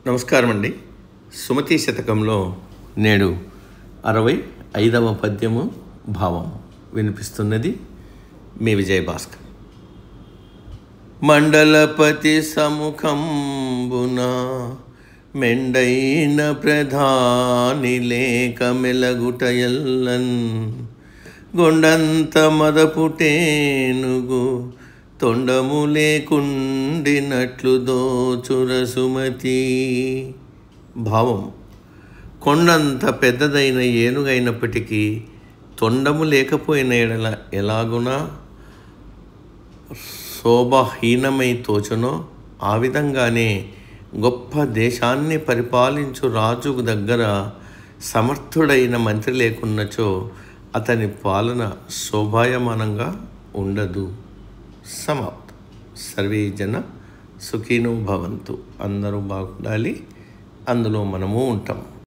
నమస్కారం అండి. సుమతి శతకంలో నేడు 65వ పద్యము భావం వినిపిస్తున్నది మీ విజయభాస్కర్. మండలపతి సముఖంబున మెండైన ప్రధాని లేక మెలగుటయల్లన్ గొండంత మదపుటేనుగు తొండము లేకుండినట్లు దోచుర సుమతి. భావం: కొండంత పెద్దదైన ఏనుగైనప్పటికీ తొండము లేకపోయిన ఎడల ఎలాగునా శోభహీనమై తోచునో ఆ విధంగానే గొప్ప దేశాన్ని పరిపాలించు రాజు దగ్గర సమర్థుడైన మంత్రి లేకున్నచో అతని పాలన శోభాయమానంగా ఉండదు. సమాప్తం. సర్వే జన సుఖినో భవంతు. అందరూ బాగుండాలి, అందులో మనము ఉంటాం.